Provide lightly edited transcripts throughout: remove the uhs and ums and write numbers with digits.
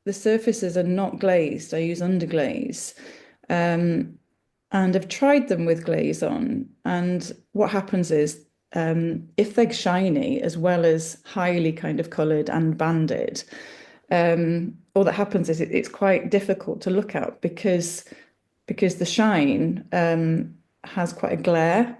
the surfaces are not glazed. I use underglaze. Um, and I've tried them with glaze on. And what happens is if they're shiny as well as highly kind of coloured and banded, all that happens is it's quite difficult to look at because the shine has quite a glare.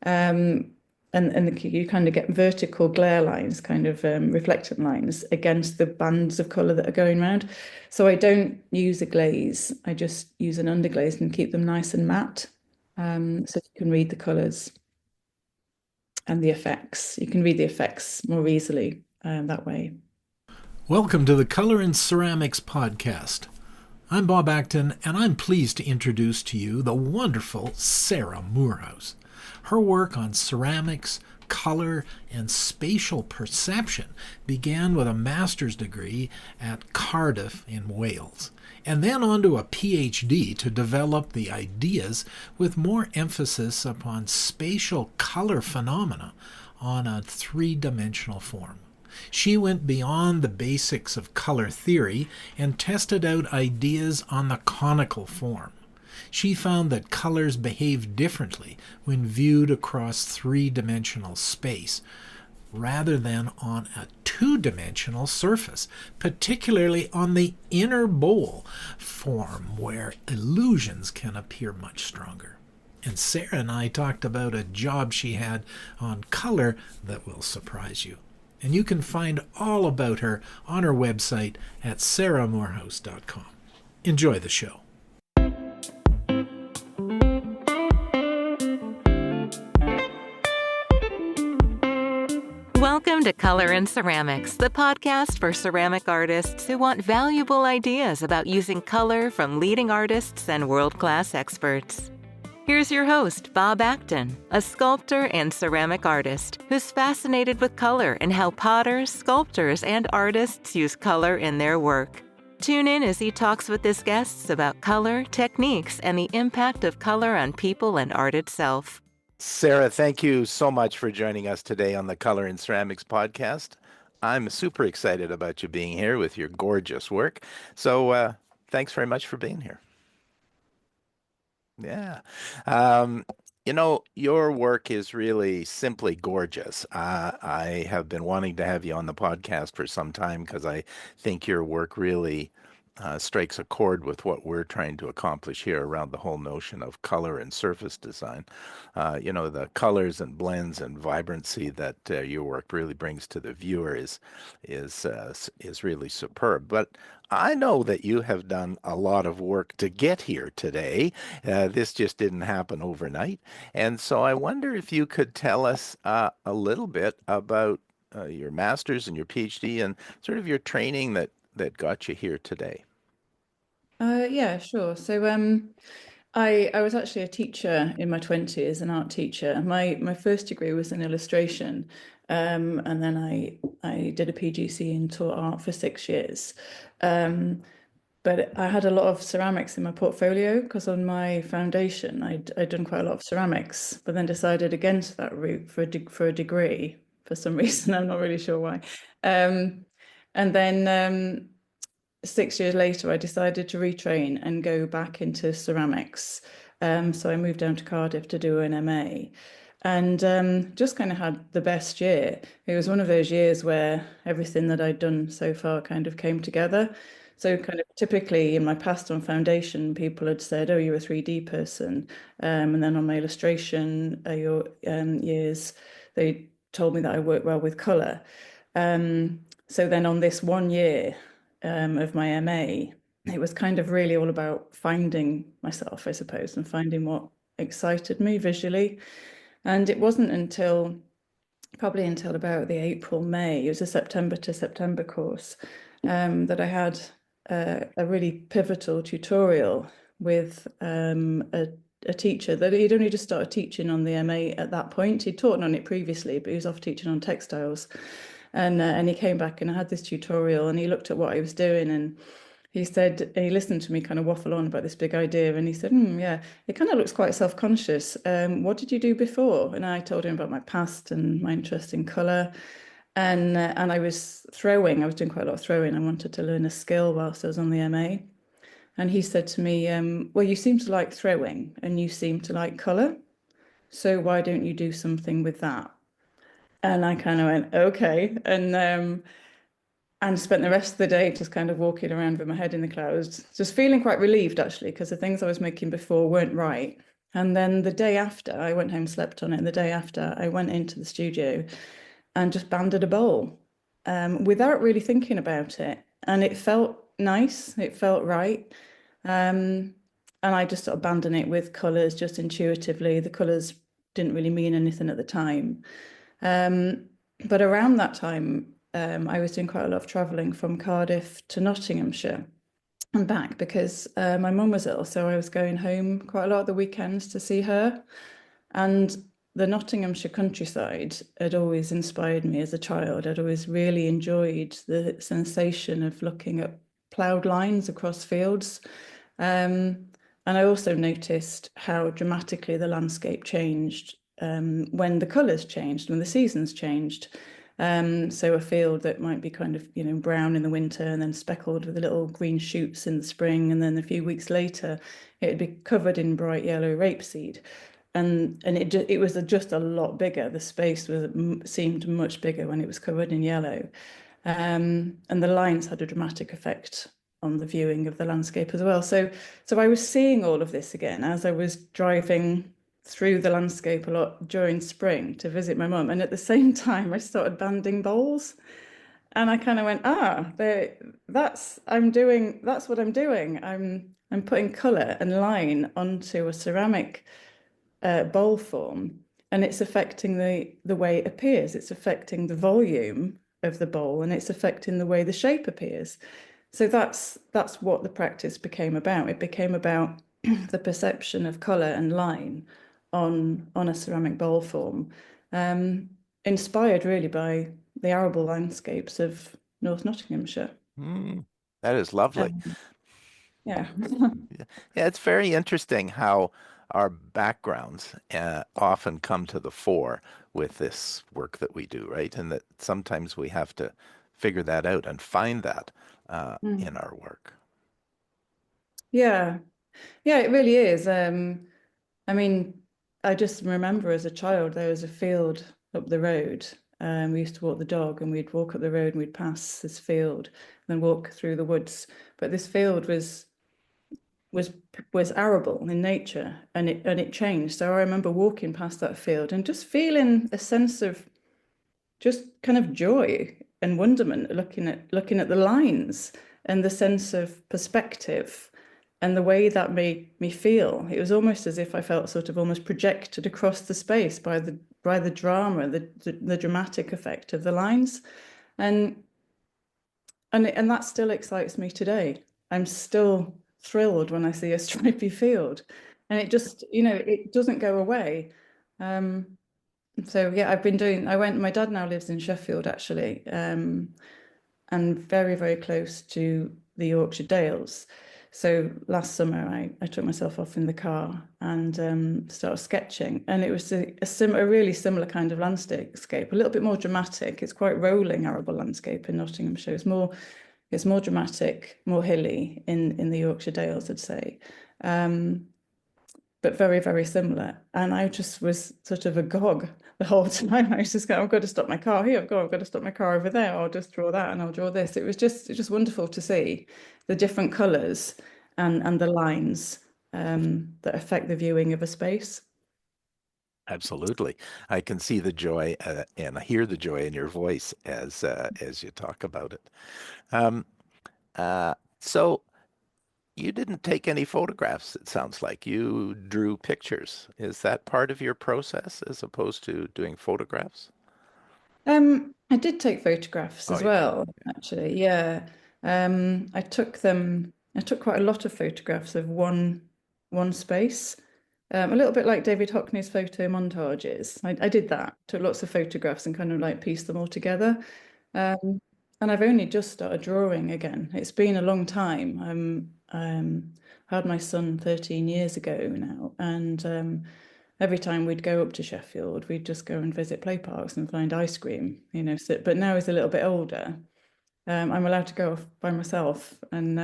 Um, and you kind of get vertical glare lines, kind of reflectant lines against the bands of colour that are going around. So I don't use a glaze. I just use an underglaze and keep them nice and matte, so you can read the colours and the effects. You can read the effects more easily that way. Welcome to the Color in Ceramics podcast. I'm Bob Acton, and I'm pleased to introduce to you the wonderful Sara Moorhouse. Her work on ceramics, color, and spatial perception began with a master's degree at Cardiff in Wales, and then on to a PhD to develop the ideas with more emphasis upon spatial color phenomena on a three-dimensional form. She went beyond the basics of color theory and tested out ideas on the conical form. She found that colors behave differently when viewed across three-dimensional space rather than on a two-dimensional surface, particularly on the inner bowl form where illusions can appear much stronger. And Sara and I talked about a job she had on color that will surprise you. And you can find all about her on her website at saramoorhouse.com. Enjoy the show. Welcome to Color in Ceramics, the podcast for ceramic artists who want valuable ideas about using color from leading artists and world-class experts. Here's your host, Bob Acton, a sculptor and ceramic artist who's fascinated with color and how potters, sculptors, and artists use color in their work. Tune in as he talks with his guests about color, techniques, and the impact of color on people and art itself. Sara, thank you so much for joining us today on the Color in Ceramics podcast. I'm super excited about you being here with your gorgeous work. So thanks very much for being here. Yeah. Your work is really simply gorgeous. I have been wanting to have you on the podcast for some time because I think your work really strikes a chord with what we're trying to accomplish here around the whole notion of color and surface design. The colors and blends and vibrancy that your work really brings to the viewer is really superb. But I know that you have done a lot of work to get here today. This just didn't happen overnight. And so I wonder if you could tell us a little bit about your master's and your PhD and sort of your training that got you here today. Yeah, sure. So I was actually a teacher in my 20s, an art teacher. My first degree was in illustration, and then I did a PGC and taught art for 6 years. But I had a lot of ceramics in my portfolio because on my foundation I'd done quite a lot of ceramics, but then decided against that route for a degree for some reason. I'm not really sure why. And then 6 years later, I decided to retrain and go back into ceramics. So I moved down to Cardiff to do an MA and just kind of had the best year. It was one of those years where everything that I'd done so far kind of came together. So kind of typically in my past on foundation, people had said, oh, you're a 3D person. And then on my illustration years, they told me that I work well with color. So then on this 1 year, of my MA, it was kind of really all about finding myself, I suppose, and finding what excited me visually. And it wasn't probably until about the April, May, it was a September to September course, that I had a really pivotal tutorial with a teacher that he'd only just started teaching on the MA at that point. He'd taught on it previously, but he was off teaching on textiles. And he came back and I had this tutorial and he looked at what I was doing and he said, and he listened to me kind of waffle on about this big idea and he said, yeah, it kind of looks quite self-conscious. What did you do before? And I told him about my past and my interest in colour. And I was throwing. I was doing quite a lot of throwing. I wanted to learn a skill whilst I was on the MA. And he said to me, "Well, you seem to like throwing, and you seem to like colour. So why don't you do something with that?" And I kind of went, "Okay," and spent the rest of the day just kind of walking around with my head in the clouds, just feeling quite relieved actually, because the things I was making before weren't right. And then the day after, I went home, slept on it, and the day after, I went into the studio and just banded a bowl without really thinking about it. And it felt nice, it felt right. Um, and I just sort of abandoned it with colours just intuitively. The colours didn't really mean anything at the time. Um, but around that time, I was doing quite a lot of traveling from Cardiff to Nottinghamshire and back because my mum was ill. So I was going home quite a lot of the weekends to see her. And the Nottinghamshire countryside had always inspired me as a child. I'd always really enjoyed the sensation of looking at ploughed lines across fields. Um, and I also noticed how dramatically the landscape changed when the colours changed, when the seasons changed. So a field that might be kind of, brown in the winter and then speckled with the little green shoots in the spring, and then a few weeks later, it'd be covered in bright yellow rapeseed. And it was just a lot bigger. The space seemed much bigger when it was covered in yellow. And the lines had a dramatic effect on the viewing of the landscape as well. So I was seeing all of this again as I was driving through the landscape a lot during spring to visit my mum. And at the same time, I started banding bowls. And I kind of went, that's what I'm doing. I'm putting colour and line onto a ceramic bowl form, and it's affecting the way it appears. It's affecting the volume of the bowl, and it's affecting the way the shape appears. So that's what the practice became about. It became about the perception of colour and line on a ceramic bowl form, um, inspired really by the arable landscapes of North Nottinghamshire. Mm, that is lovely. Um, yeah. Yeah, yeah, it's very interesting how our backgrounds often come to the fore with this work that we do, right? And that sometimes we have to figure that out and find that in Mm. our work. Yeah. Yeah, it really is. I mean, I just remember as a child there was a field up the road. We used to walk the dog, and we'd walk up the road and we'd pass this field and then walk through the woods. But this field was was arable in nature, and it changed. So I remember walking past that field and just feeling a sense of just kind of joy and wonderment looking at the lines and the sense of perspective and the way that made me feel. It was almost as if I felt sort of almost projected across the space by the drama, the dramatic effect of the lines. And and that still excites me today. I'm still thrilled when I see a stripy field. And it just, it doesn't go away. Um, so yeah, my dad now lives in Sheffield actually, and very, very close to the Yorkshire Dales. So last summer I took myself off in the car and started sketching. And it was a really similar kind of landscape, a little bit more dramatic. It's quite rolling arable landscape in Nottinghamshire. It's more dramatic, more hilly in the Yorkshire Dales, I'd say. Um, but very, very similar. And I just was sort of agog the whole time. I was just going, I've got to stop my car here. I've got to stop my car over there. I'll just draw that and I'll draw this. It's just wonderful to see the different colours and the lines that affect the viewing of a space. Absolutely. I can see the joy and I hear the joy in your voice as you talk about it. Um, so you didn't take any photographs, it sounds like. You drew pictures. Is that part of your process as opposed to doing photographs? I did take photographs Oh, as you did. well, actually. Yeah. I took quite a lot of photographs of one space. A little bit like David Hockney's photo montages. I did that, took lots of photographs and kind of like pieced them all together. Um, and I've only just started drawing again. It's been a long time. I had my son 13 years ago now, and every time we'd go up to Sheffield, we'd just go and visit play parks and find ice cream, you know. So, but now he's a little bit older. I'm allowed to go off by myself and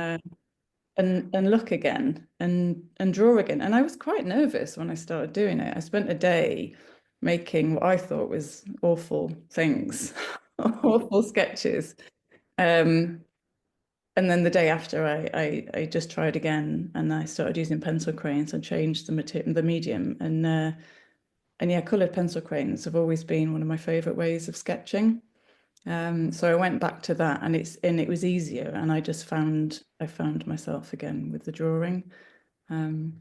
look again and draw again. And I was quite nervous when I started doing it. I spent a day making what I thought was awful things, awful sketches. Um, and then the day after, I just tried again, and I started using pencil crayons and changed the material, the medium, and yeah, coloured pencil crayons have always been one of my favourite ways of sketching. So I went back to that, and it was easier, and I found myself again with the drawing. And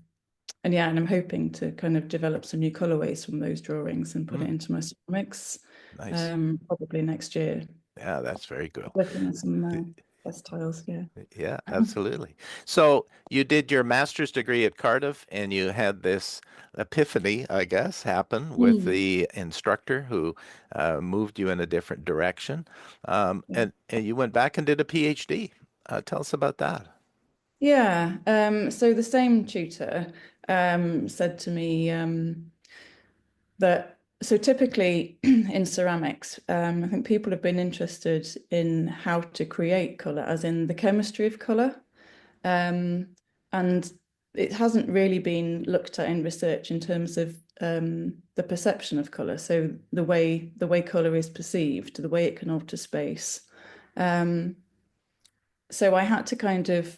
yeah, and I'm hoping to kind of develop some new colorways from those drawings and put it into my ceramics, Nice. probably next year. Yeah, that's very good. Working on some test tiles, yeah. Yeah, absolutely. So you did your master's degree at Cardiff and you had this epiphany, I guess, happen with Mm. the instructor who moved you in a different direction. Yeah. And you went back and did a PhD. Tell us about that. Yeah. So the same tutor said to me that so typically in ceramics, I think people have been interested in how to create color, as in the chemistry of color. Um, and it hasn't really been looked at in research in terms of the perception of color. So the way color is perceived, the way it can alter space. Um, so I had to kind of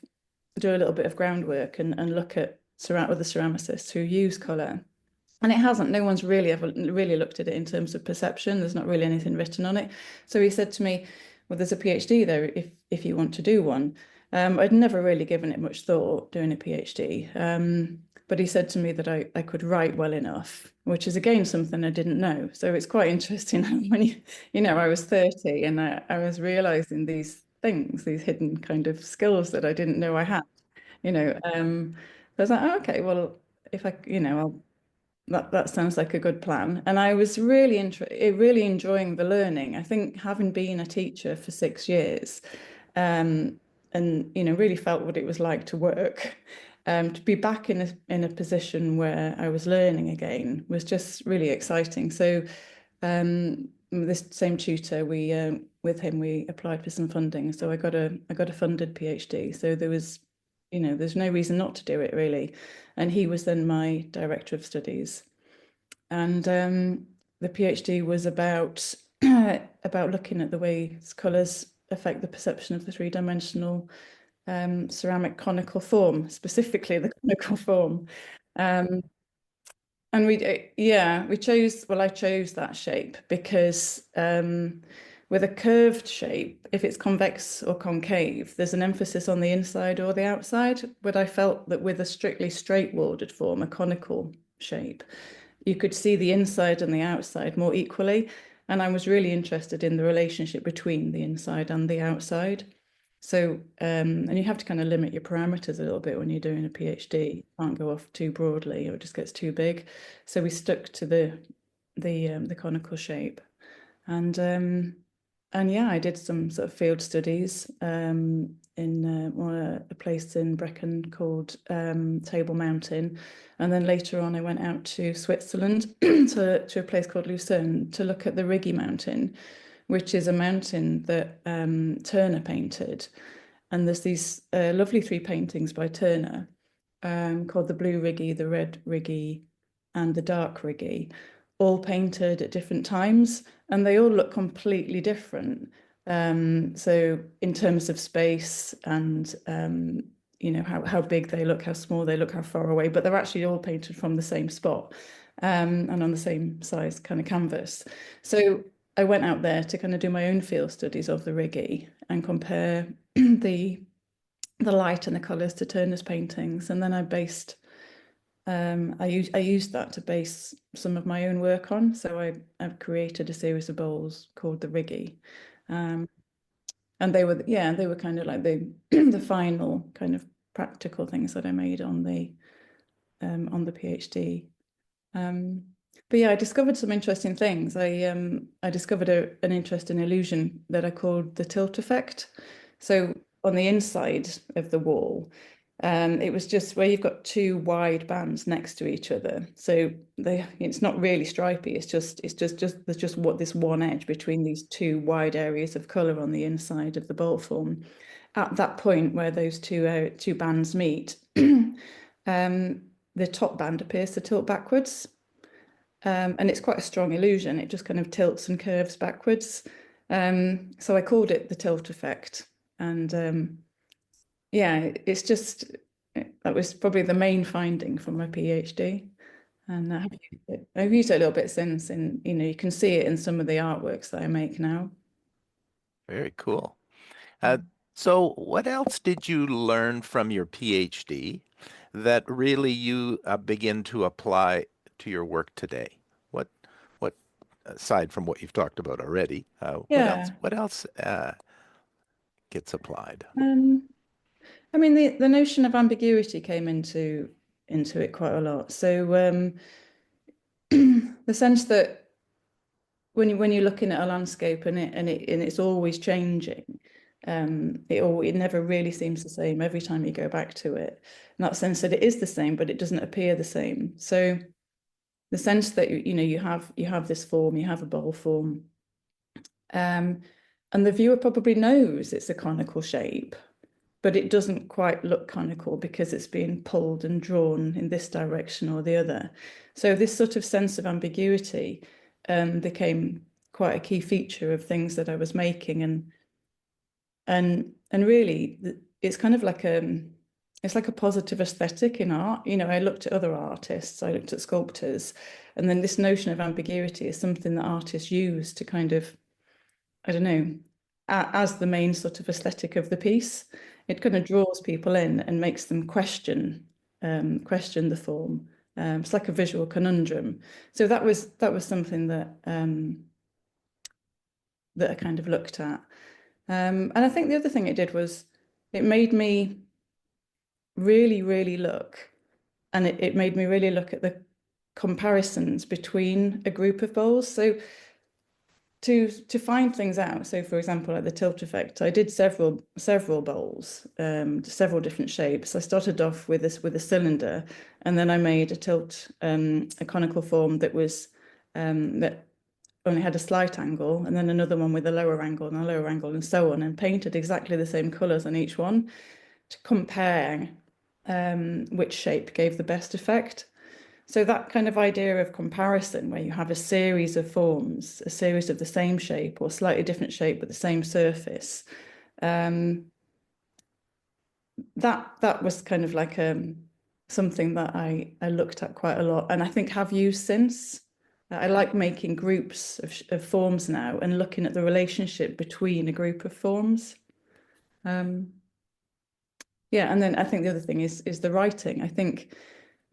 do a little bit of groundwork and look at other ceramicists who use color. And it hasn't. No one's really ever really looked at it in terms of perception. There's not really anything written on it. So he said to me, "Well, there's a PhD there if you want to do one." I'd never really given it much thought doing a PhD. But he said to me that I could write well enough, which is again something I didn't know. So it's quite interesting when I was 30 and I was realizing these things, these hidden kind of skills that I didn't know I had. I was like, oh, okay, well, if I, I'll that sounds like a good plan. And I was really enjoying the learning. I think having been a teacher for 6 years, and really felt what it was like to work, to be back in a position where I was learning again was just really exciting. So this same tutor, we with him we applied for some funding. So I got a funded PhD. So there's no reason not to do it really. And he was then my director of studies. And the PhD was about about looking at the way colours affect the perception of the three-dimensional ceramic conical form, specifically the conical form. Um, and I chose that shape because with a curved shape, if it's convex or concave, there's an emphasis on the inside or the outside. But I felt that with a strictly straight-walled form, a conical shape, you could see the inside and the outside more equally. And I was really interested in the relationship between the inside and the outside. So, and you have to kind of limit your parameters a little bit when you're doing a PhD. You can't go off too broadly or it just gets too big. So we stuck to the conical shape. And yeah, I did some sort of field studies in a place in Brecon called Table Mountain. And then later on, I went out to Switzerland to a place called Lucerne to look at the Rigi Mountain, which is a mountain that Turner painted. And there's these lovely 3 paintings by Turner called the Blue Rigi, the Red Rigi, and the Dark Rigi, all painted at different times, and they all look completely different. So in terms of space and how big they look, how small they look, how far away, but they're actually all painted from the same spot and on the same size kind of canvas. So I went out there to kind of do my own field studies of the Rigi and compare the light and the colours to Turner's paintings, and then I used that to base some of my own work on. So I've created a series of bowls called the Rigi. And they were kind of like the final kind of practical things that I made on the PhD. But yeah, I discovered some interesting things. I discovered an interest in illusion that I called the tilt effect. So on the inside of the wall, It was just where you've got two wide bands next to each other. So it's not really stripy. It's just there's just what this one edge between these two wide areas of colour on the inside of the bolt form. At that point where those two bands meet, the top band appears to tilt backwards. And it's quite a strong illusion. It just kind of tilts and curves backwards. So I called it the tilt effect. And yeah, it's just that was probably the main finding from my PhD. And I've used it a little bit since, and you can see it in some of the artworks that I make now. Very cool. So what else did you learn from your PhD that really you begin to apply to your work today? What aside from what you've talked about already, Yeah. what else gets applied? Um, I mean, the notion of ambiguity came into it quite a lot. So the sense that when you're looking at a landscape and it's always changing, it never really seems the same every time you go back to it. In that sense that it is the same, but it doesn't appear the same. So the sense that you have this form, you have a bowl form, and the viewer probably knows it's a conical shape, but it doesn't quite look conical because it's being pulled and drawn in this direction or the other. So this sort of sense of ambiguity became quite a key feature of things that I was making, and really it's kind of like it's like a positive aesthetic in art. I looked at other artists, I looked at sculptors, and then this notion of ambiguity is something that artists use to kind of, I don't know, as the main sort of aesthetic of the piece. It kind of draws people in and makes them question the form. It's like a visual conundrum. So that was something that I kind of looked at. And I think the other thing it did was it made me really, really look, and it made me really look at the comparisons between a group of bowls. So to find things out. So for example, like the tilt effect, I did several bowls, several different shapes. I started off with a cylinder, and then I made a conical form that only had a slight angle, and then another one with a lower angle and a lower angle, and so on, and painted exactly the same colours on each one to compare which shape gave the best effect. So that kind of idea of comparison, where you have a series of forms, a series of the same shape or slightly different shape but the same surface, that was kind of like something that I looked at quite a lot, and I think have used since. I like making groups of forms now and looking at the relationship between a group of forms. Yeah, and then I think the other thing is the writing. I think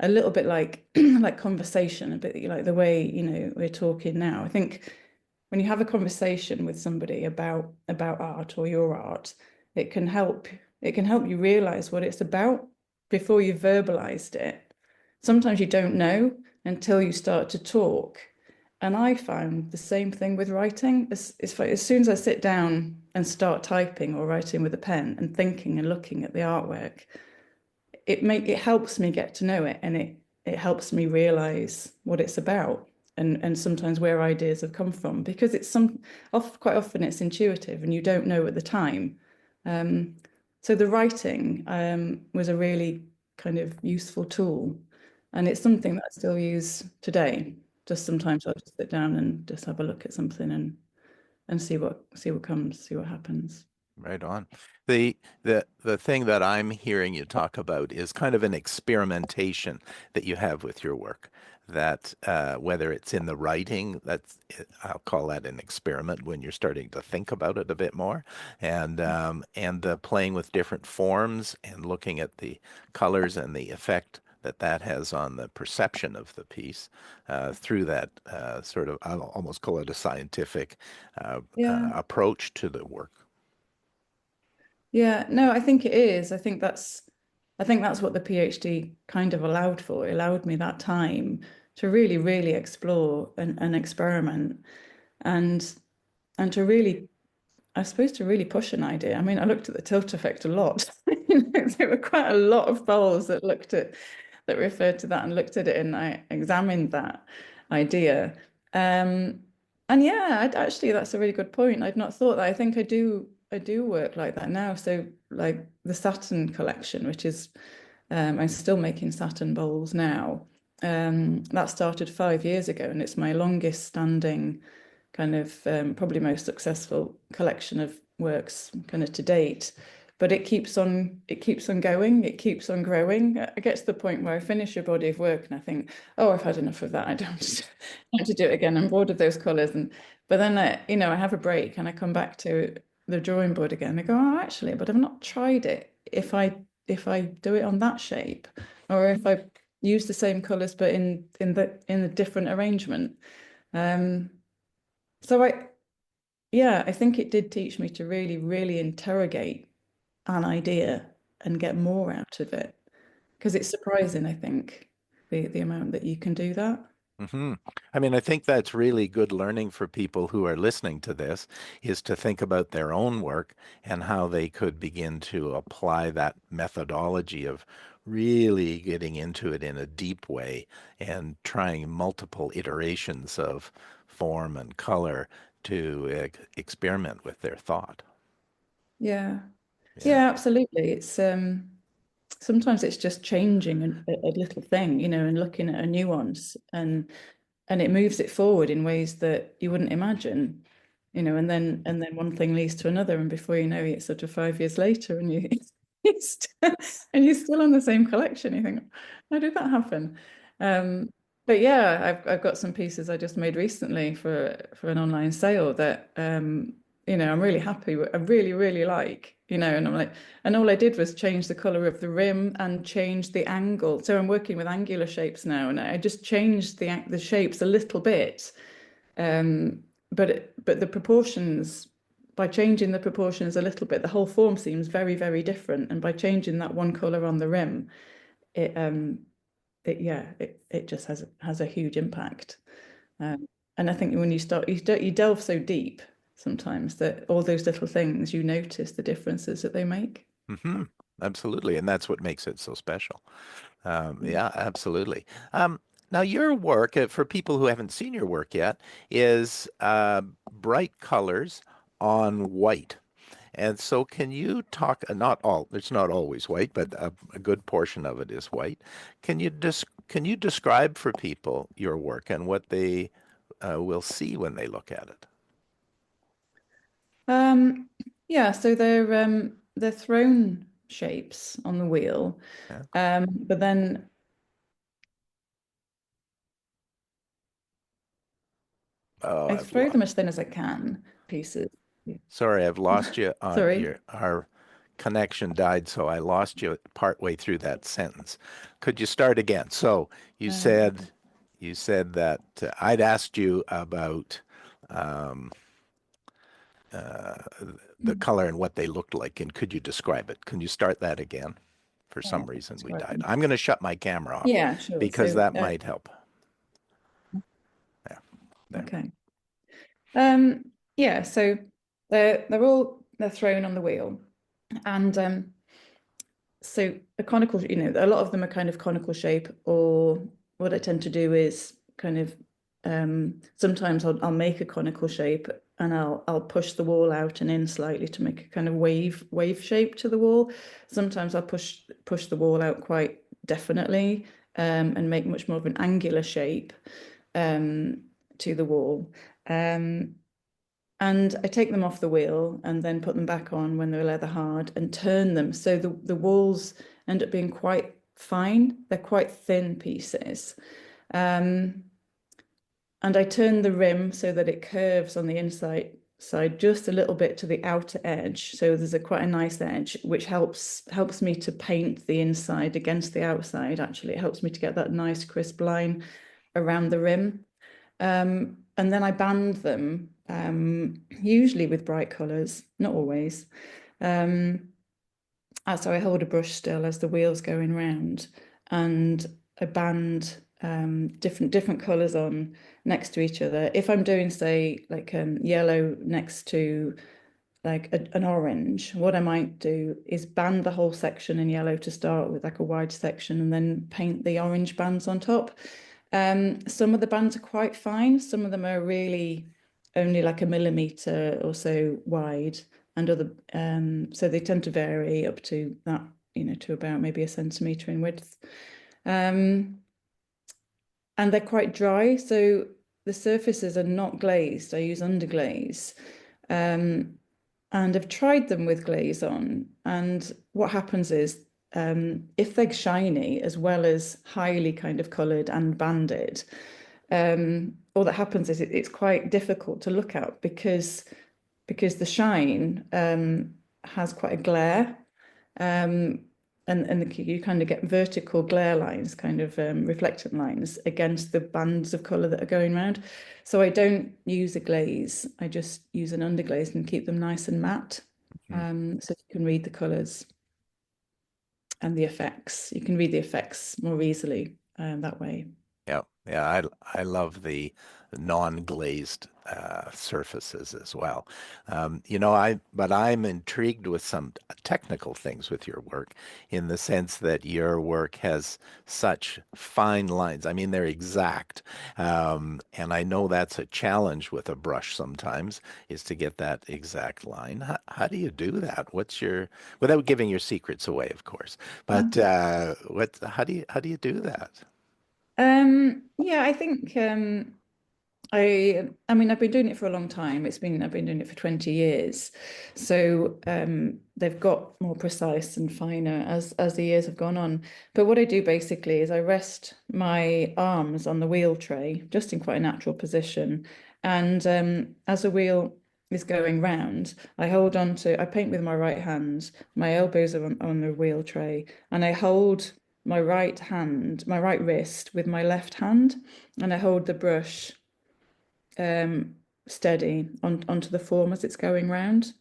a little bit like like conversation, a bit like the way we're talking now. I think when you have a conversation with somebody about art or your art, it can help you realize what it's about before you've verbalized it. Sometimes you don't know until you start to talk. And I found the same thing with writing. As soon as I sit down and start typing or writing with a pen and thinking and looking at the artwork, it helps me get to know it, and it helps me realize what it's about, and sometimes where ideas have come from, because quite often it's intuitive and you don't know at the time. So the writing was a really kind of useful tool, and it's something that I still use today. Just sometimes I'll just sit down and just have a look at something and see what comes, see what happens. Right on. The thing that I'm hearing you talk about is kind of an experimentation that you have with your work. That whether it's in the writing, I'll call that an experiment when you're starting to think about it a bit more, and the playing with different forms and looking at the colors and the effect that has on the perception of the piece through that sort of, I'll almost call it a scientific Yeah. approach to the work. Yeah, no, I think it is. I think that's what the PhD kind of allowed for. It allowed me that time to really, really explore and experiment, and to really I suppose to really push an idea. I mean, I looked at the tilt effect a lot. There were quite a lot of bowls that referred to that and looked at it, and I examined that idea. Um, and yeah, actually, that's a really good point. I'd not thought that. I do work like that now. So like the Saturn collection, which is I'm still making Saturn bowls now. That started 5 years ago, and it's my longest standing kind of probably most successful collection of works kind of to date. But it keeps on going, it keeps on growing. I get to the point where I finish a body of work and I think, oh, I've had enough of that. I don't want to do it again. I'm bored of those colours. But then I have a break and I come back to the drawing board again. I go, oh, actually, but I've not tried it. If I do it on that shape, or if I use the same colours but in a different arrangement. Um, so I think it did teach me to really, really interrogate an idea and get more out of it. Because it's surprising, I think, the amount that you can do that. Hmm. I mean, I think that's really good learning for people who are listening to this, is to think about their own work and how they could begin to apply that methodology of really getting into it in a deep way and trying multiple iterations of form and color to experiment with their thought. Yeah. Yeah. Yeah, absolutely. It's sometimes it's just changing a little thing, and looking at a nuance and it moves it forward in ways that you wouldn't imagine, and then one thing leads to another, and before you know it, it's sort of 5 years later, and and you're still on the same collection. You think, how did that happen? Um, but yeah, I've got some pieces I just made recently for an online sale that I'm really happy with. I really, really like, and I'm like, and all I did was change the color of the rim and change the angle. So I'm working with angular shapes now, and I just changed the shapes a little bit. But the proportions, by changing the proportions a little bit, the whole form seems very, very different. And by changing that one color on the rim, it it just has a huge impact. And I think when you delve so deep sometimes that all those little things, you notice the differences that they make. Hmm. Absolutely. And that's what makes it so special. Yeah, absolutely. Now, your work, for people who haven't seen your work yet, is bright colors on white. And so, can you talk? Not all, it's not always white, but a good portion of it is white. Can you describe for people your work and what they will see when they look at it? Um, yeah, so they're throne shapes on the wheel. Yeah. But then Oh, I throw them as thin as I can, pieces. sorry, I've lost you on Sorry. your our connection died, so I lost you partway through that sentence. Could you start again? So you said Um, you said that I'd asked you about um, uh, the color and what they looked like, and could you describe it? Can you start that again? For yeah, some reason, we describe died. them. I'm going to shut my camera off Yeah, sure. because So, that might help. Yeah, there. okay. Um, yeah, so they're thrown on the wheel. And so a conical, a lot of them are kind of conical shape, or what I tend to do is kind of sometimes I'll make a conical shape and I'll push the wall out and in slightly to make a kind of wave shape to the wall. Sometimes I'll push the wall out quite definitely, and make much more of an angular shape um, to the wall. Um, and I take them off the wheel and then put them back on when they're leather hard and turn them. So the walls end up being quite fine. They're quite thin pieces. Um, and I turn the rim so that it curves on the inside side just a little bit to the outer edge. So there's quite a nice edge, which helps me to paint the inside against the outside. Actually, it helps me to get that nice crisp line around the rim. And then I band them, usually with bright colours, not always. Um, so I hold a brush still as the wheel's going round, and I band different colours on next to each other. If I'm doing, say, like yellow next to like an orange, what I might do is band the whole section in yellow to start with, like a wide section, and then paint the orange bands on top. Some of the bands are quite fine. Some of them are really only like a millimeter or so wide, and other so they tend to vary up to that, to about maybe a centimeter in width. And they're quite dry, so the surfaces are not glazed. I use underglaze. And I've tried them with glaze on, and what happens is if they're shiny as well as highly kind of coloured and banded, all that happens is it's quite difficult to look at because the shine has quite a glare. And you kind of get vertical glare lines, kind of reflectant lines against the bands of colour that are going around. So I don't use a glaze. I just use an underglaze and keep them nice and matte, so you can read the colours and the effects. You can read the effects more easily that way. Yeah, yeah, I love the non-glazed surfaces as well. But I'm intrigued with some technical things with your work in the sense that your work has such fine lines. I mean, they're exact. And I know that's a challenge with a brush sometimes, is to get that exact line. How do you do that? Without giving your secrets away, of course, but how do you do that? Yeah, I think I mean I've been doing it for a long time. I've been doing it for 20 years. So they've got more precise and finer as the years have gone on. But what I do basically is I rest my arms on the wheel tray, just in quite a natural position. And as the wheel is going round, I paint with my right hand, my elbows are on the wheel tray, and I hold my right wrist with my left hand, and I hold the brush steady onto the form as it's going round.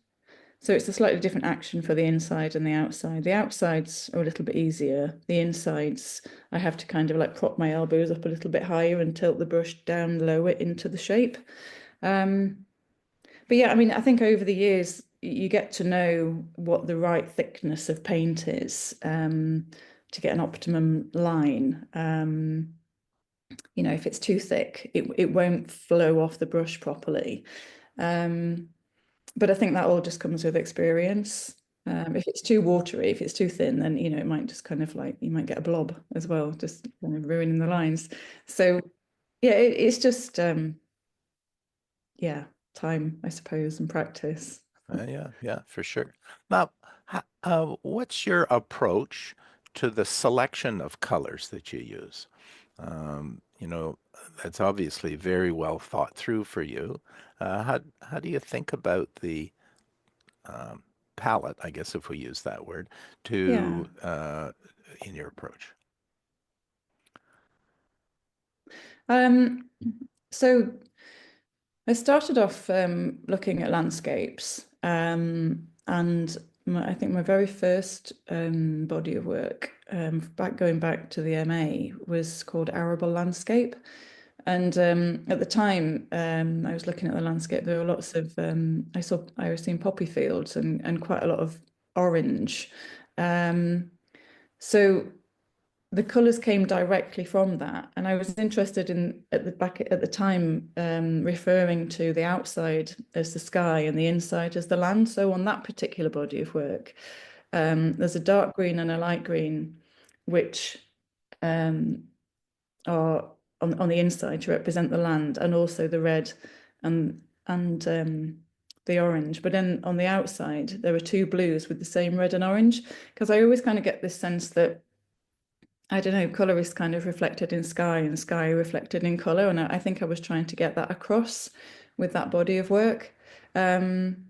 So it's a slightly different action for the inside and the outside. The outsides are a little bit easier. The insides, I have to kind of like prop my elbows up a little bit higher and tilt the brush down lower into the shape. But yeah, I mean, I think over the years, you get to know what the right thickness of paint is to get an optimum line. If it's too thick, it won't flow off the brush properly. But I think that all just comes with experience. If it's too watery, if it's too thin, then it might just kind of like you might get a blob as well, just kind of ruining the lines. So yeah, it's just yeah, time, I suppose, and practice. Yeah, yeah, for sure. Now, what's your approach to the selection of colors that you use? You know, that's obviously very well thought through for you. How do you think about the um, palette, I guess, if we use that word, Yeah. to in your approach? Um, so I started off looking at landscapes, and I think my very first body of work, going back to the MA, was called Arable Landscape. And at the time, I was looking at the landscape. There were lots of I was seeing poppy fields and quite a lot of orange. So the colours came directly from that, and I was interested in at the time referring to the outside as the sky and the inside as the land. So on that particular body of work, there's a dark green and a light green, which um, are on the inside to represent the land, and also the red and the orange. But then on the outside, there are two blues with the same red and orange, because I always kind of get this sense that I don't know, colour is kind of reflected in sky and sky reflected in colour. And I think I was trying to get that across with that body of work. Um,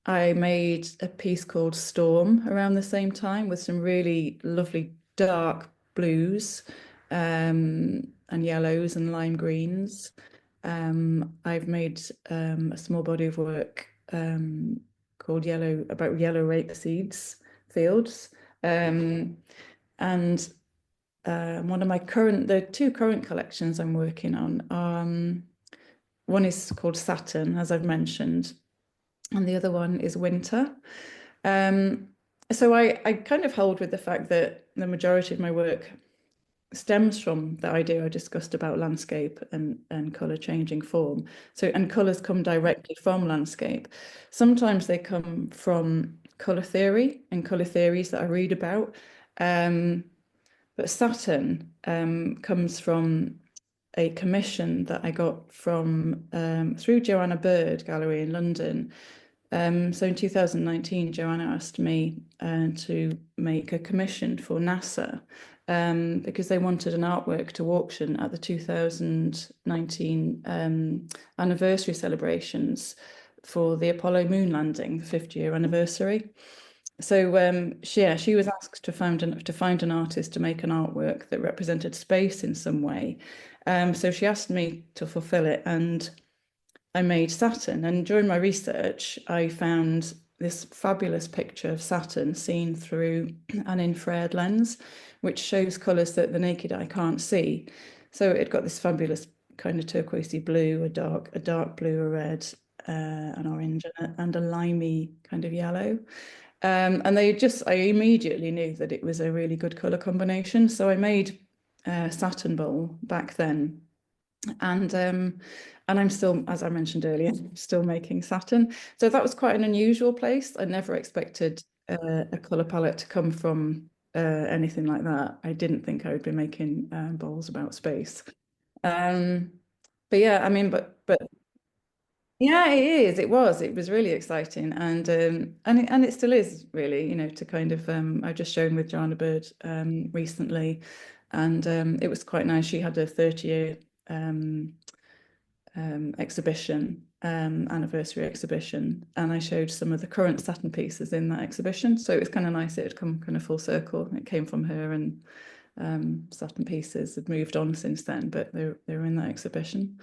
I made a piece called Storm around the same time with some really lovely dark blues and yellows and lime greens. I've made a small body of work called about yellow rape seeds fields. And the two current collections I'm working on, one is called Saturn, as I've mentioned, and the other one is winter. Um, so I kind of hold with the fact that the majority of my work stems from the idea I discussed about landscape and color changing form. So, and colors come directly from landscape. Sometimes they come from color theory and color theories that I read about. But Saturn comes from a commission that I got from through Joanna Bird Gallery in London. So in 2019, Joanna asked me to make a commission for NASA because they wanted an artwork to auction at the 2019 anniversary celebrations for the Apollo moon landing, the 50-year anniversary. So she was asked to find an artist to make an artwork that represented space in some way. So she asked me to fulfill it, and I made Saturn. And during my research, I found this fabulous picture of Saturn seen through an infrared lens, which shows colours that the naked eye can't see. So it got this fabulous kind of turquoisey blue, a dark blue, a red, an orange, and a limey kind of yellow. And I immediately knew that it was a really good color combination. So I made Saturn Bowl back then, and I'm still, as I mentioned earlier, still making Saturn. So that was quite an unusual place. I never expected a color palette to come from anything like that. I didn't think I would be making bowls about space. Um, but yeah, I mean, but yeah, it is. It was really exciting, and it still is really. To kind of I've just shown with Joanna Bird recently, and it was quite nice. She had a 30-year exhibition, anniversary exhibition, and I showed some of the current Saturn pieces in that exhibition. So it was kind of nice. It had come kind of full circle. It came from her, and Saturn pieces have moved on since then, but they were in that exhibition.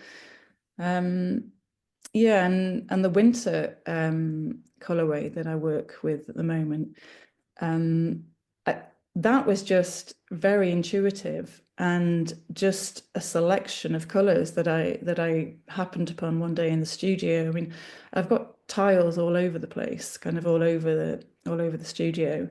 Yeah, and the winter colorway that I work with at the moment, um, I, that was just very intuitive and just a selection of colors that I happened upon one day in the studio. I mean, I've got tiles all over the place, kind of all over the studio.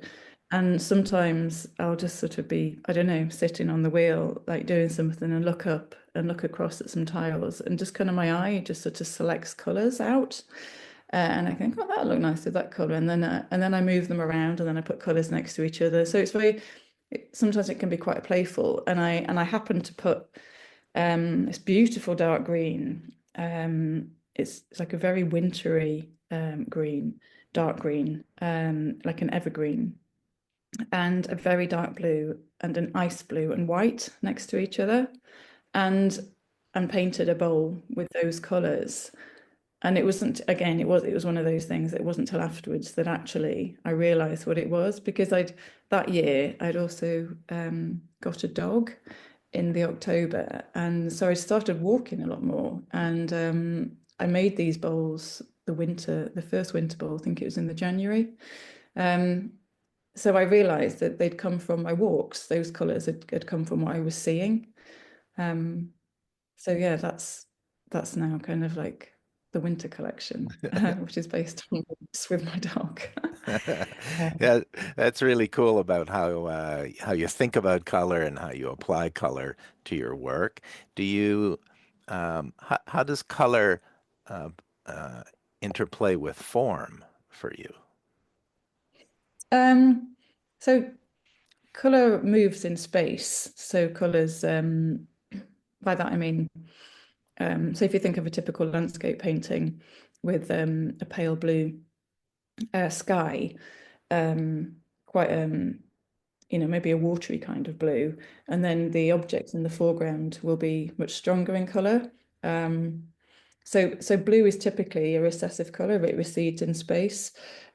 And sometimes I'll just sort of be, I don't know, sitting on the wheel, like doing something and look up and look across at some tiles and just kind of my eye just sort of selects colors out. And I think, oh, that'll look nice with that color. And then I move them around and then I put colors next to each other. So sometimes it can be quite playful. And I happen to put this beautiful dark green. It's like a very wintry green, dark green, like an evergreen, and a very dark blue and an ice blue and white next to each other, and painted a bowl with those colors. And it wasn't, again, it was one of those things. It wasn't till afterwards that actually I realized what it was, because that year I'd also got a dog in the October, and so I started walking a lot more, and I made these bowls the first winter bowl, I think it was in the January. Um, so I realized that they'd come from my walks. Those colors had come from what I was seeing. Um, so yeah, that's now kind of like the winter collection, which is based on walks with my dog. Yeah, that's really cool about how you think about color and how you apply color to your work. Do you how does color uh, uh, interplay with form for you? Um, so color moves in space. So colors, by that I mean, so if you think of a typical landscape painting with a pale blue sky, quite maybe a watery kind of blue, and then the objects in the foreground will be much stronger in color. So blue is typically a recessive color; it recedes in space.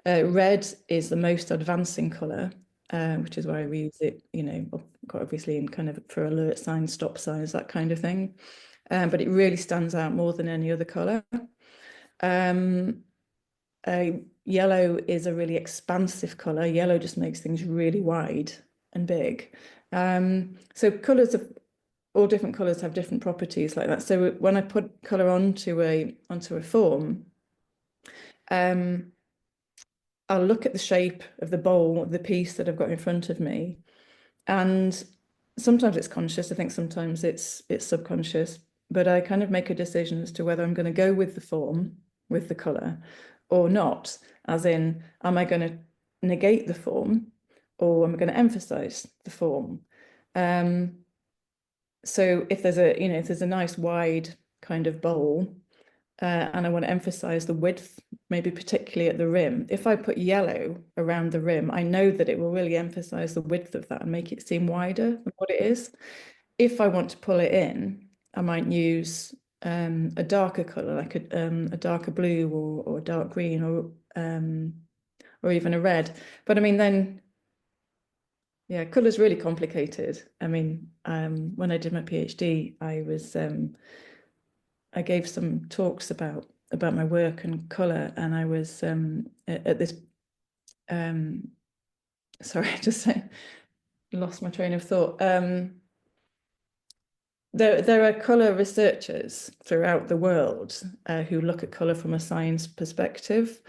Red is the most advancing color, which is why we use it, quite obviously in kind of for alert signs, stop signs, that kind of thing. But it really stands out more than any other color. Um, Yellow is a really expansive color. Yellow just makes things really wide and big. So colors of all different colors have different properties like that. So when I put color onto a form, um, I'll look at the shape of the bowl, the piece that I've got in front of me, and sometimes it's conscious. I think sometimes it's subconscious, but I kind of make a decision as to whether I'm going to go with the form, with the color, or not. As in, am I going to negate the form, or am I going to emphasize the form? Um, so if there's a, if there's a nice wide kind of bowl, and I want to emphasize the width, maybe particularly at the rim. If I put yellow around the rim, I know that it will really emphasize the width of that and make it seem wider than what it is. If I want to pull it in, I might use a darker color, like a darker blue or a dark green or even a red. But I mean, then yeah, color's really complicated. I mean, when I did my PhD, I gave some talks about my work and color, and I was at this. Sorry, I just lost my train of thought. There are color researchers throughout the world who look at color from a science perspective,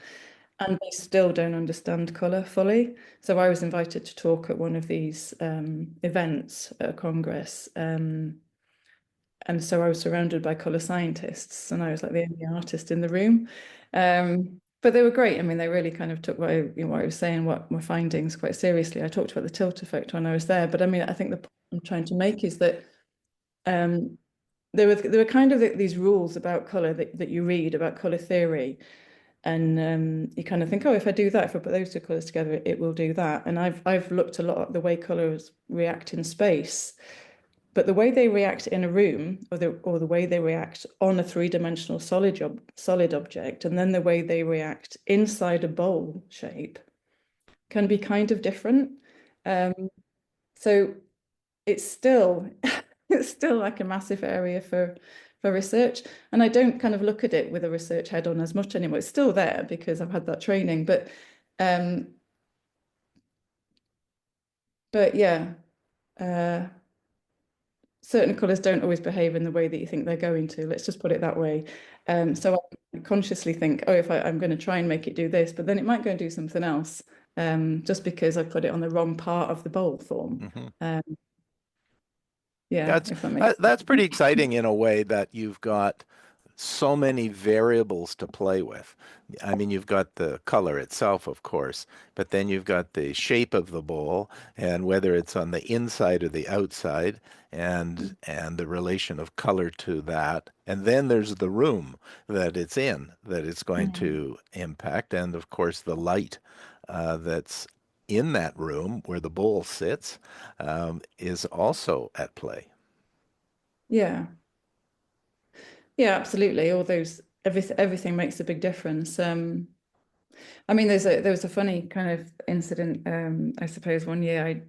and they still don't understand color fully. So I was invited to talk at one of these events at a congress. And so I was surrounded by color scientists, and I was like the only artist in the room. But they were great. I mean, they really kind of took what I was saying, what my findings quite seriously. I talked about the tilt effect when I was there, but I mean, I think the point I'm trying to make is that um, there were kind of these rules about color that you read about color theory, and you kind of think, oh, if I do that, if I put those two colors together, it will do that. And I've looked a lot at the way colors react in space. But the way they react in a room, or the way they react on a three-dimensional solid object, and then the way they react inside a bowl shape can be kind of different. Um, so it's still it's still like a massive area for research. And I don't kind of look at it with a research head on as much anymore. It's still there because I've had that training, um, but yeah. Uh, certain colours don't always behave in the way that you think they're going to. Let's just put it that way. So I consciously think, oh, if I'm going to try and make it do this, but then it might go and do something else, just because I put it on the wrong part of the bowl form. Hmm. Um, yeah, That's if that makes that's pretty exciting in a way that you've got so many variables to play with. I mean, you've got the color itself, of course, but then you've got the shape of the bowl and whether it's on the inside or the outside and the relation of color to that. And then there's the room that it's in that it's going Mm. to impact. And of course, the light that's in that room where the bowl sits is also at play. Yeah, yeah, absolutely. All those everything makes a big difference. I mean, there was a funny kind of incident. I suppose one year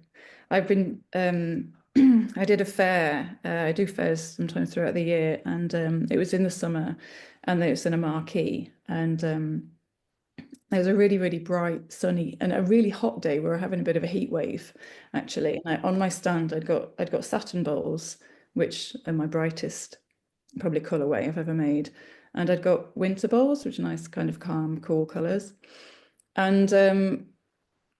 I've been I did a fair. I do fairs sometimes throughout the year, and it was in the summer, and it was in a marquee, and it was a really really bright, sunny, and a really hot day. We were having a bit of a heat wave, actually. And on my stand, I'd got satin bowls, which are my brightest probably colorway I've ever made, and I'd got winter bowls, which are nice, kind of calm, cool colors. And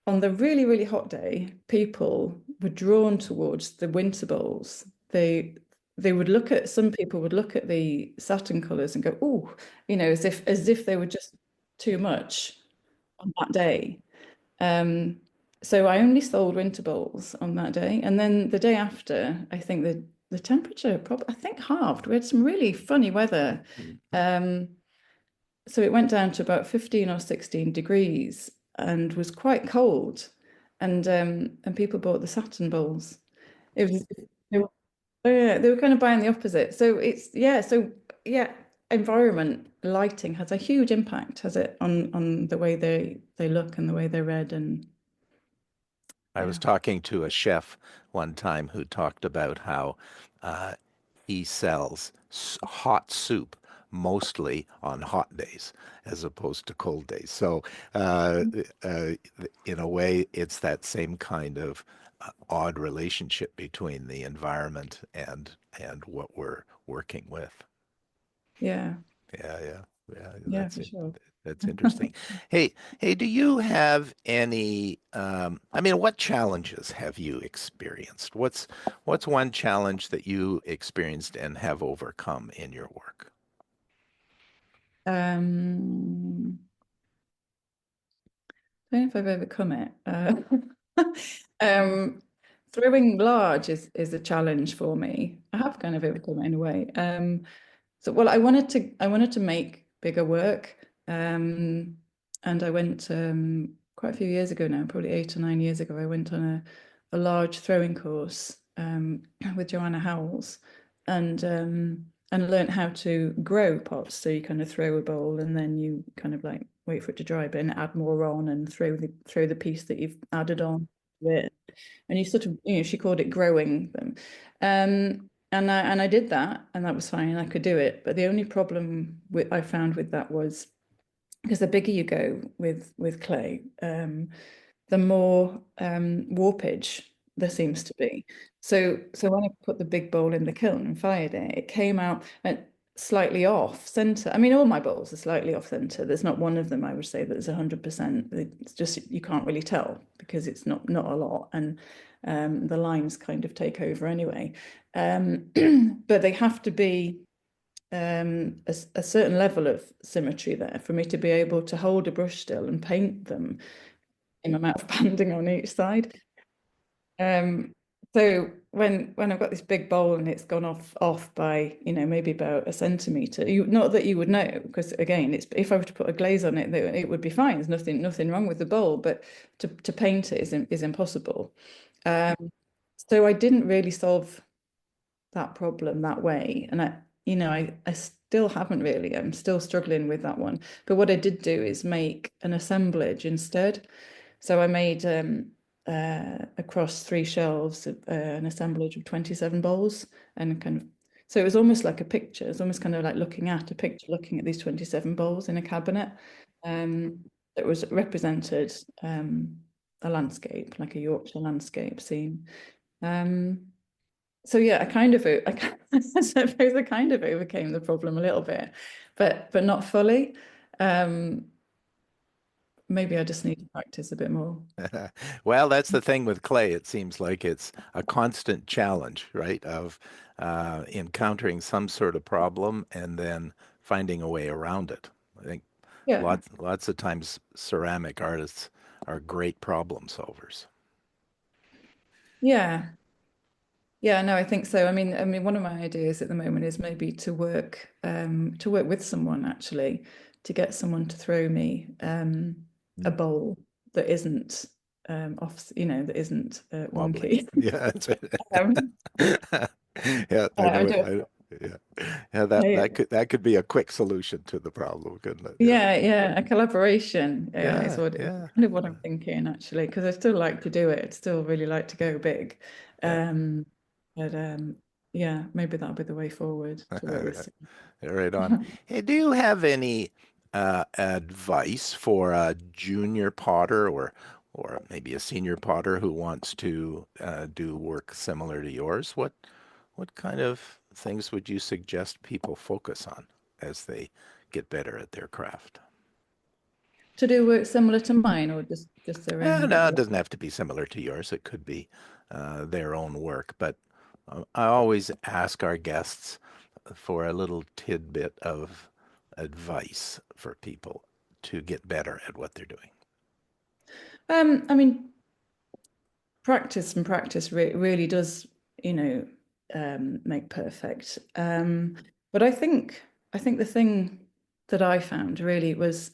on the really, really hot day, people were drawn towards the winter bowls. They would look at some people would look at the satin colors and go, oh, as if they were just too much on that day. Um, so I only sold winter bowls on that day, and then the day after, I think the temperature probably I think halved. We had some really funny weather. Um, so it went down to about 15 or 16 degrees and was quite cold. And people bought the satin bowls. It was they were, oh, yeah, they were kind of buying the opposite. So yeah, environment, lighting has a huge impact, has it, on the way they look and the way they're read. And I was yeah. talking to a chef one time who talked about how uh, he sells hot soup mostly on hot days as opposed to cold days. So, uh, in a way, it's that same kind of odd relationship between the environment and what we're working with. Yeah. Yeah, yeah. Yeah, Yeah, for sure. that's interesting. Hey, do you have any, I mean, what challenges have you experienced? What's one challenge that you experienced and have overcome in your work? Um, I don't know if I've overcome it. Um, throwing large is a challenge for me. I have kind of overcome it in a way. So well, I wanted to make bigger work. And I went quite a few years ago now, probably 8 or 9 years ago, I went on a large throwing course with Joanna Howells and learned how to grow pots. So you kind of throw a bowl and then you kind of like wait for it to dry a bit and add more on and throw the piece that you've added on to it. And you sort of, she called it growing them. And I did that, and that was fine, and I could do it. But the only problem I found with that was because the bigger you go with clay, the more warpage there seems to be. So when I put the big bowl in the kiln and fired it, it came out slightly off center. I mean, all my bowls are slightly off center. There's not one of them I would say that is 100%. It's just you can't really tell because it's not a lot, and the lines kind of take over anyway. Um, but they have to be a certain level of symmetry there for me to be able to hold a brush still and paint them in amount of banding on each side. Um, so when I've got this big bowl and it's gone off by, maybe about a centimeter, not that you would know, because again, it's if I were to put a glaze on it, it would be fine. There's nothing wrong with the bowl, but to paint it is impossible. Um, so I didn't really solve that problem that way. And I still haven't really. I'm still struggling with that one. But what I did do is make an assemblage instead. So I made across 3 shelves an assemblage of 27 bowls and kind of so it was almost like a picture. It's almost kind of like looking at a picture, looking at these 27 bowls in a cabinet. Um, that was represented a landscape, like a Yorkshire landscape scene. Um, so yeah, I suppose I kind of overcame the problem a little bit, but not fully. Um, Maybe I just need to practice a bit more. Well, that's the thing with clay. It seems like it's a constant challenge, right? Of encountering some sort of problem and then finding a way around it. I think Yeah, lots of times ceramic artists are great problem solvers. yeah, yeah. No, I think so. I mean, one of my ideas at the moment is maybe to work with someone actually to get someone to throw me a Mm. bowl that isn't that isn't Wobbly. wonky. Yeah, that's Um, right. Yeah, I I know it. don't. Yeah, yeah. That could be a quick solution to the problem, couldn't it? Yeah, Yeah, a collaboration. Yeah, is yeah, what yeah, kind of what I'm thinking actually, because I still like to do it. I'd still really like to go big. yeah. Um, but yeah, maybe that'll be the way forward to work with Right on. someone. Hey, do you have any advice for a junior potter or maybe a senior potter who wants to do work similar to yours? What kind of things would you suggest people focus on as they get better at their craft? To do work similar to mine or just their own No, it work. doesn't have to be similar to yours. It could be their own work. But I always ask our guests for a little tidbit of advice for people to get better at what they're doing. I mean, practice and practice really does, make perfect. But I think the thing that I found really was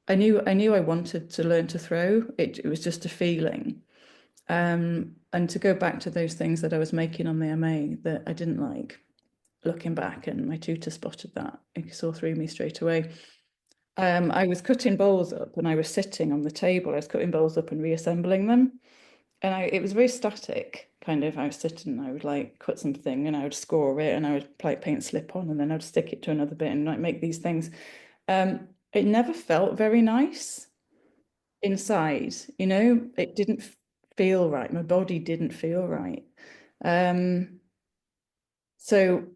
I knew I wanted to learn to throw. It was just a feeling. And to go back to those things that I was making on the MA that I didn't like, looking back, and my tutor spotted that. He saw through me straight away. I was cutting bowls up and I was sitting on the table. I was cutting bowls up and reassembling them. And it was very static, kind of. I was sitting and I would like cut something and I would score it and I would like paint slip on and then I'd stick it to another bit and like make these things. It never felt very nice inside, it didn't feel right. My body didn't feel right. Um, so,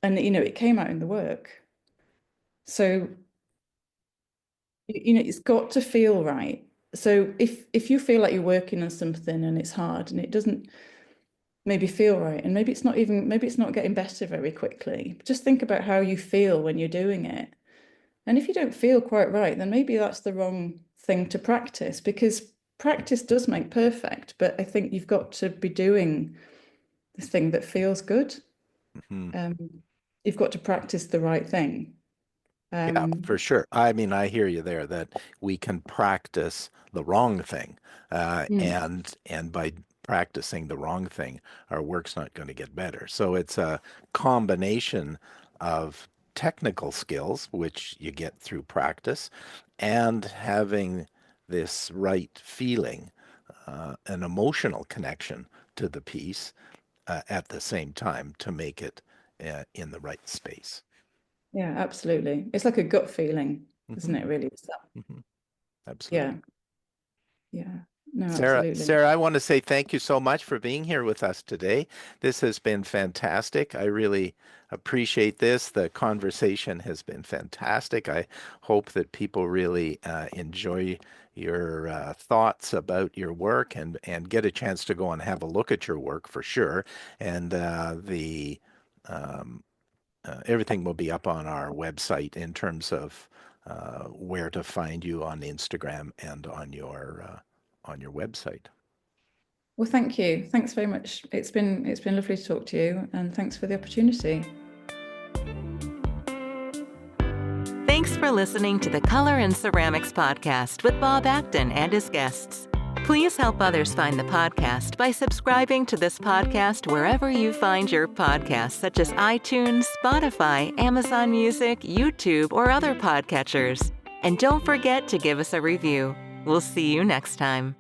and it came out in the work. So It's got to feel right. So if you feel like you're working on something and it's hard and it doesn't maybe feel right, and maybe it's not getting better very quickly, just think about how you feel when you're doing it. And if you don't feel quite right, then maybe that's the wrong thing to practice, because practice does make perfect, but I think you've got to be doing the thing that feels good. Mhm. You've got to practice the right thing. Yeah, Um, for sure. I mean, I hear you there that we can practice the wrong thing, mm, and by practicing the wrong thing, our work's not going to get better. So it's a combination of technical skills, which you get through practice, and having this right feeling, an emotional connection to the piece at the same time to make it in the right space. yeah, absolutely. It's like a gut feeling, isn't Hmm. it, really? It's that, Hmm. Absolutely. yeah, yeah. No, Sarah, absolutely. Sarah, I want to say thank you so much for being here with us today. This has been fantastic. I really appreciate this. The conversation has been fantastic. I hope that people really enjoy your thoughts about your work and get a chance to go and have a look at your work for sure. And the um, everything will be up on our website in terms of where to find you on Instagram and on your website. Well, thank you. Thanks very much. It's been lovely to talk to you, and thanks for the opportunity. Thanks for listening to the Color and Ceramics podcast with Bob Acton and his guests. Please help others find the podcast by subscribing to this podcast wherever you find your podcasts, such as iTunes, Spotify, Amazon Music, YouTube, or other podcatchers. And don't forget to give us a review. We'll see you next time.